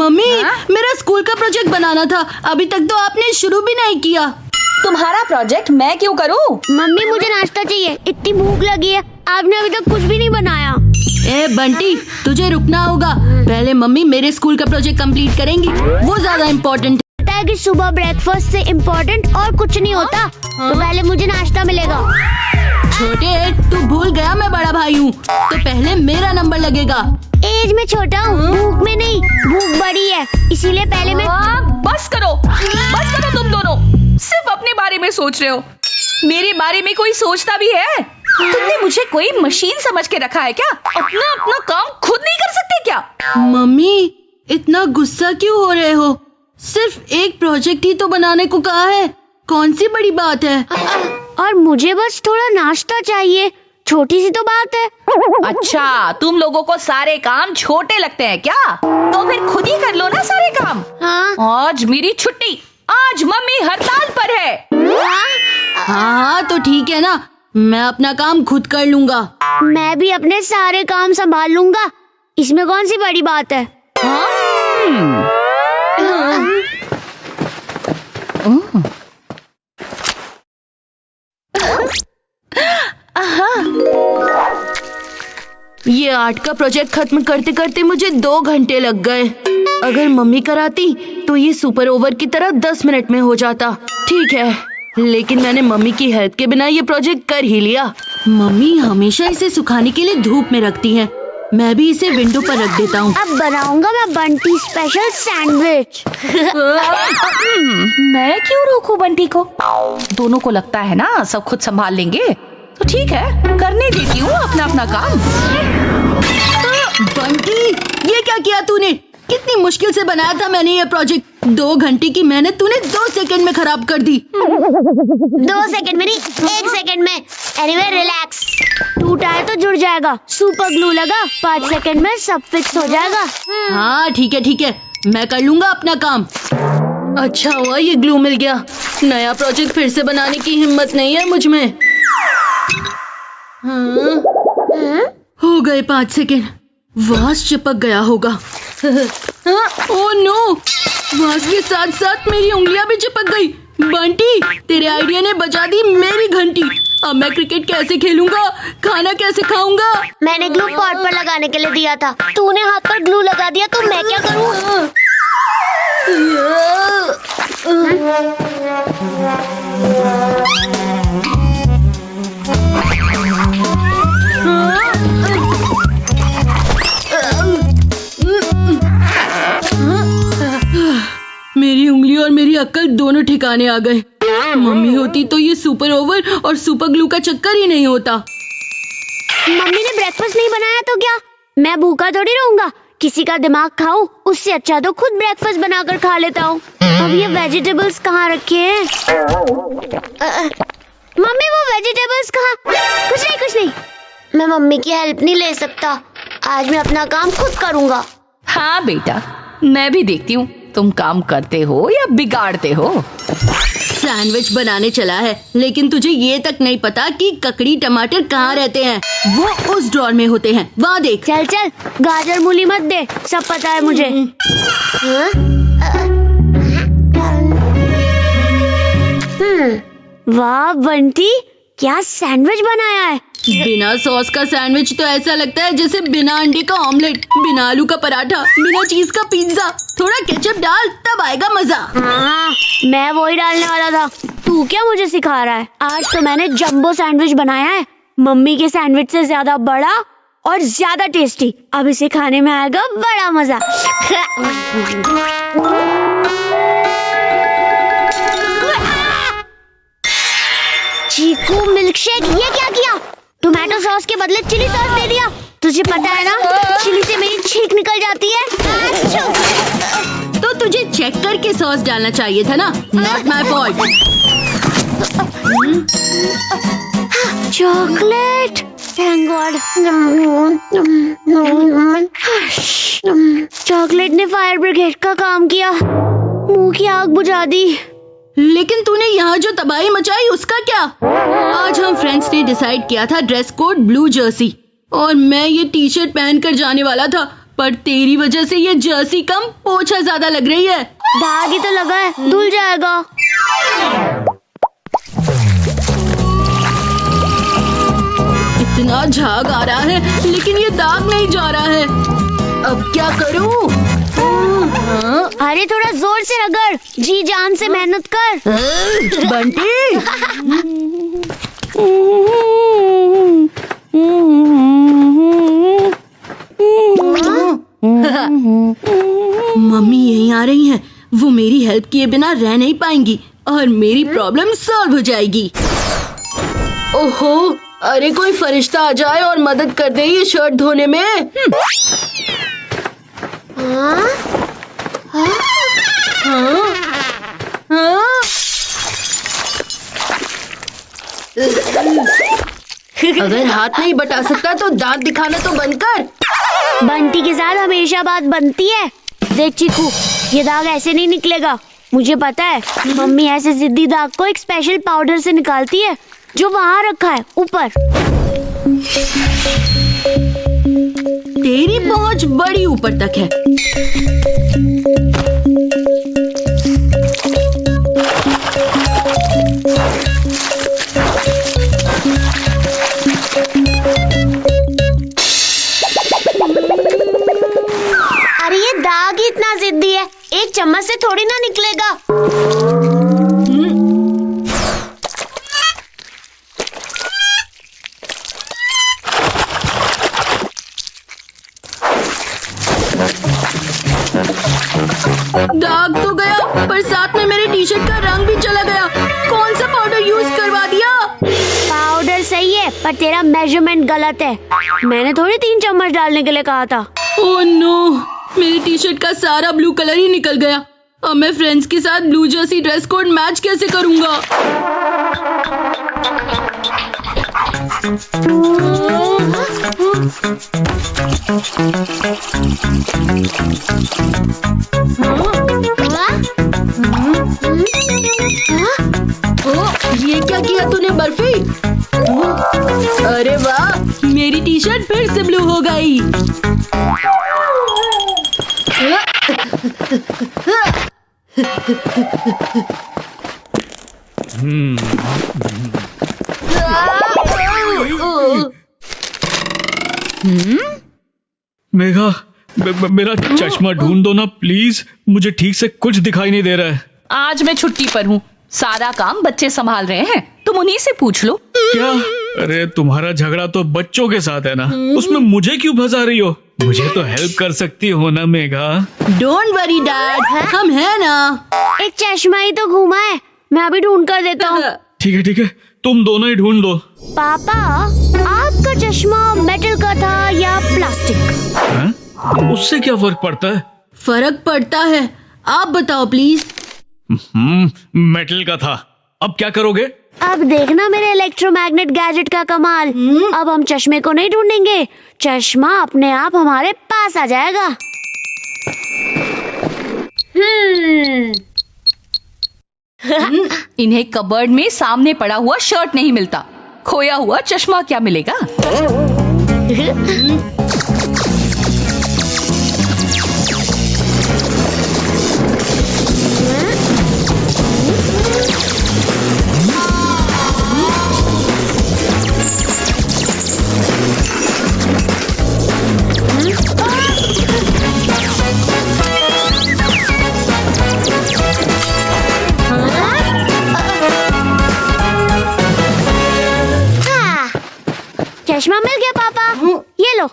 Mummy मेरा school का project बनाना था, अभी तक तो आपने शुरू भी नहीं किया। तुम्हारा प्रोजेक्ट मैं क्यों करूं? मम्मी मुझे नाश्ता चाहिए, इतनी भूख लगी है, आपने अभी तक कुछ भी नहीं बनाया। ए बंटी, तुझे रुकना होगा, पहले मम्मी मेरे स्कूल का प्रोजेक्ट कंप्लीट करेंगी, वो ज्यादा इम्पोर्टेंट है कि सुबह ब्रेकफास्ट से इम्पोर्टेंट और कुछ नहीं होता। तो पहले मुझे नाश्ता मिलेगा। छोटे, तू भूल गया मैं बड़ा भाई हूँ, तो पहले मेरा नंबर लगेगा। एज में छोटा हूँ, भूख में नहीं, भूख बड़ी है, इसीलिए पहले मैं। बस करो तुम दोनों, सिर्फ अपने बारे में सोच रहे हो, मेरे बारे में कोई सोचता भी है? तुमने मुझे कोई मशीन समझ के रखा है क्या? अपना काम खुद नहीं कर सकते क्या? मम्मी इतना गुस्सा क्यों हो रहे हो? सिर्फ एक प्रोजेक्ट ही तो बनाने को कहा है, कौन सी बड़ी बात है? और मुझे बस थोड़ा नाश्ता चाहिए, छोटी सी तो बात है। अच्छा, तुम लोगों को सारे काम छोटे लगते हैं क्या? तो फिर खुद ही कर लो ना सारे काम। हाँ? आज मेरी छुट्टी, आज मम्मी हड़ताल पर है। हाँ तो ठीक है ना, मैं अपना काम खुद कर लूंगा। मैं भी अपने सारे काम संभाल लूंगा, इसमें कौन सी बड़ी बात है? ये आर्ट का प्रोजेक्ट खत्म करते करते मुझे 2 घंटे लग गए। अगर मम्मी कराती तो ये सुपर ओवर की तरह 10 मिनट में हो जाता। ठीक है, लेकिन मैंने मम्मी की हेल्प के बिना ये प्रोजेक्ट कर ही लिया। मम्मी हमेशा इसे सुखाने के लिए धूप में रखती हैं, मैं भी इसे विंडो पर रख देता हूँ। अब बनाऊंगा मैं बंटी स्पेशल सैंडविच। मैं क्यों रोकूं बंटी को? दोनों को लगता है ना सब खुद संभाल लेंगे, तो ठीक है, करने देती हूँ अपना काम। बंटी, ये क्या किया तूने? कितनी मुश्किल से बनाया था मैंने ये प्रोजेक्ट, 2 घंटे की मेहनत तूने 2 सेकंड में खराब कर दी। 2 सेकंड में नहीं, 1 सेकंड में। एनीवे रिलैक्स, टूटा है तो जुड़ जाएगा, सुपर ग्लू लगा, 5 सेकंड में सब फिक्स हो जाएगा। हाँ ठीक है, मैं कर लूंगा अपना काम। अच्छा हुआ ये ग्लू मिल गया, नया प्रोजेक्ट फिर से बनाने की हिम्मत नहीं है मुझ में। हो गए 5 सेकंड, वास चिपक गया होगा। ओह नो, वास के साथ साथ मेरी उंगलियां भी चिपक गई। बंटी, तेरे आइडिया ने बचा दी मेरी घंटी। अब मैं क्रिकेट कैसे खेलूंगा, खाना कैसे खाऊंगा? मैंने ग्लू पॉट पर लगाने के लिए दिया था, तूने हाथ पर ग्लू लगा दिया, तो मैं क्या करूं? मेरी उंगली और मेरी अक्ल दोनों ठिकाने आ गए। मम्मी होती तो ये सुपर ओवर और सुपर ग्लू का चक्कर ही नहीं होता। मम्मी ने ब्रेकफास्ट नहीं बनाया तो क्या, मैं भूखा थोड़ी रहूंगा। किसी का दिमाग खाऊं, उससे अच्छा तो खुद ब्रेकफास्ट बनाकर खा लेता हूँ। अब ये वेजिटेबल्स कहाँ रखे हैं? मम्मी वो वेजिटेबल्स कहाँ? कुछ नहीं, मैं मम्मी की हेल्प नहीं ले सकता, आज मैं अपना काम खुद करूँगा। हाँ बेटा, मैं भी देखती हूँ तुम काम करते हो या बिगाड़ते हो। सैंडविच बनाने चला है, लेकिन तुझे ये तक नहीं पता कि ककड़ी टमाटर कहाँ रहते हैं। वो उस ड्रॉर में होते हैं, वहाँ देख। चल, गाजर मूली मत दे, सब पता है मुझे। वाह बंटी, क्या सैंडविच बनाया है। बिना सॉस का सैंडविच तो ऐसा लगता है जैसे बिना अंडे का ऑमलेट, बिना आलू का पराठा, बिना चीज का पिज्जा। थोड़ा केचप डाल, तब आएगा मजा। हाँ, मैं वही डालने वाला था, तू क्या मुझे सिखा रहा है? आज तो मैंने जंबो सैंडविच बनाया है, मम्मी के सैंडविच से ज्यादा बड़ा और ज्यादा टेस्टी। अब इसे खाने में आएगा बड़ा मजा। चीकू मिल्कशेक, ये क्या किया? टोमेटो सॉस के बदले चिली सॉस दे दिया। तुझे पता है ना, चिली से मेरी छींक निकल जाती है। तो तुझे चेक करके सॉस डालना चाहिए था ना, not my fault. Chocolate, thank God. Chocolate ने फायर ब्रिगेड का काम किया, मुंह की आग बुझा दी। लेकिन तूने यहाँ जो तबाही मचाई उसका क्या? आज हम फ्रेंड्स ने डिसाइड किया था ड्रेस कोड ब्लू जर्सी, और मैं ये टी शर्ट पहन कर जाने वाला था, पर तेरी वजह से ये जर्सी कम पोछा ज्यादा लग रही है। दाग ही तो लगा है, धुल जाएगा। इतना झाग आ रहा है लेकिन ये दाग नहीं जा रहा है। अब क्या करूं? अरे थोड़ा जोर से रगड़, जी जान से मेहनत कर। बंटी मम्मी यहीं आ रही हैं। वो मेरी हेल्प किए बिना रह नहीं पाएंगी और मेरी प्रॉब्लम सॉल्व हो जाएगी। ओहो, अरे कोई फरिश्ता आ जाए और मदद कर दे ये शर्ट धोने में। अगर हाथ नहीं बटा सकता तो दांत दिखाना तो बंद कर। बंटी के साथ हमेशा बात बनती है। देख चीकू, ये दाग ऐसे नहीं निकलेगा। मुझे पता है, मम्मी ऐसे जिद्दी दाग को एक स्पेशल पाउडर से निकालती है जो वहाँ रखा है ऊपर। तेरी पहुंच बड़ी ऊपर तक है। अरे ये दाग ही इतना जिद्दी है, एक चम्मच से थोड़ी ना निकलेगा। दाग तो गया पर साथ में मेरे टी शर्ट का रंग भी चला गया। कौन सा पाउडर यूज करवा दिया? पाउडर सही है पर तेरा मेजरमेंट गलत है। मैंने थोड़ी 3 चम्मच डालने के लिए कहा था। ओह नो, मेरी टी शर्ट का सारा ब्लू कलर ही निकल गया। अब मैं फ्रेंड्स के साथ blue Jersey dress code match कैसे करूंगा? ये क्या किया तूने बर्फी? अरे वाह, मेरी टी शर्ट फिर से ब्लू हो गई। मेघा, मेरा चश्मा ढूंढ दो ना प्लीज, मुझे ठीक से कुछ दिखाई नहीं दे रहा है। आज मैं छुट्टी पर हूँ, सारा काम बच्चे संभाल रहे हैं, तुम उन्हीं से पूछ लो। क्या? अरे तुम्हारा झगड़ा तो बच्चों के साथ है ना, उसमें मुझे क्यों फंसा रही हो? मुझे तो हेल्प कर सकती हो ना मेघा। डोंट वरी डैड, हम हैं ना। एक चश्मा ही तो घूमा है, मैं अभी ढूंढ कर देता हूँ। ठीक है, तुम दोनों ही ढूंढ दो। पापा, आपका चश्मा मेटल का था या प्लास्टिक? हाँ? उससे क्या फर्क पड़ता है? फर्क पड़ता है, आप बताओ प्लीज। मेटल का था। अब क्या करोगे? अब देखना मेरे इलेक्ट्रोमैग्नेट गैजेट का कमाल। अब हम चश्मे को नहीं ढूंढेंगे, चश्मा अपने आप हमारे पास आ जाएगा। इन्हें कबर्ड में सामने पड़ा हुआ शर्ट नहीं मिलता, खोया हुआ चश्मा क्या मिलेगा? चश्मा मिल गया पापा, ये लो।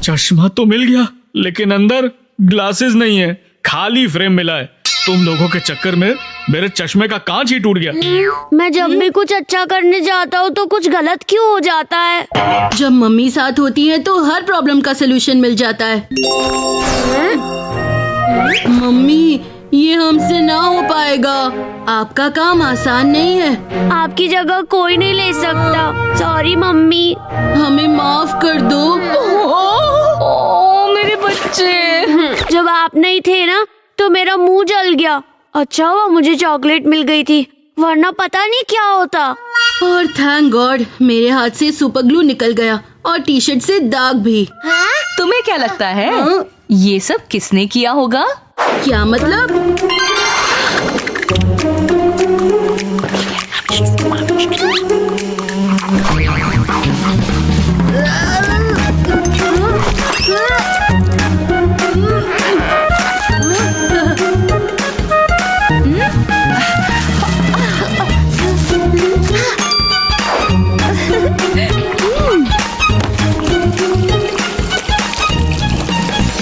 चश्मा तो मिल गया लेकिन अंदर ग्लासेस नहीं है, खाली फ्रेम मिला है। तुम लोगों के चक्कर में मेरे चश्मे का कांच ही टूट गया। मैं जब भी कुछ अच्छा करने जाता हूँ तो कुछ गलत क्यों हो जाता है? जब मम्मी साथ होती है तो हर प्रॉब्लम का सलूशन मिल जाता है। मम्मी, ये हमसे ना हो पाएगा, आपका काम आसान नहीं है। आपकी जगह कोई नहीं ले सकता, सॉरी मम्मी। हमें माफ कर दो। ओ मेरे बच्चे। जब आप नहीं थे ना तो मेरा मुंह जल गया। अच्छा हुआ मुझे चॉकलेट मिल गई थी, वरना पता नहीं क्या होता। और थैंक गॉड मेरे हाथ से सुपर ग्लू निकल गया और टी शर्ट से दाग भी। तुम्हें क्या लगता है हाँ? ये सब किसने किया होगा? क्या मतलब?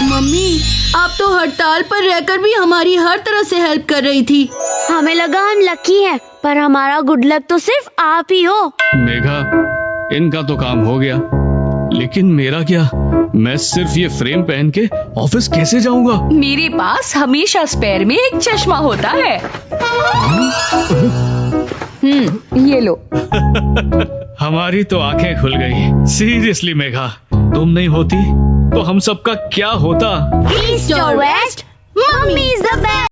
मम्मी, आप तो हड़ताल पर रहकर भी हमारी हर तरह से हेल्प कर रही थी। हमें लगा हम लकी हैं, पर हमारा गुड लक तो सिर्फ आप ही हो। मेघा, इनका तो काम हो गया, लेकिन मेरा क्या? मैं सिर्फ ये फ्रेम पहन के ऑफिस कैसे जाऊंगा? मेरे पास हमेशा स्पेयर में एक चश्मा होता है। ये लो। हमारी तो आंखें खुल गई। सीरियसली मेघा, तुम नहीं होती तो हम सबका क्या होता? ईस्ट और west, mummy is the best.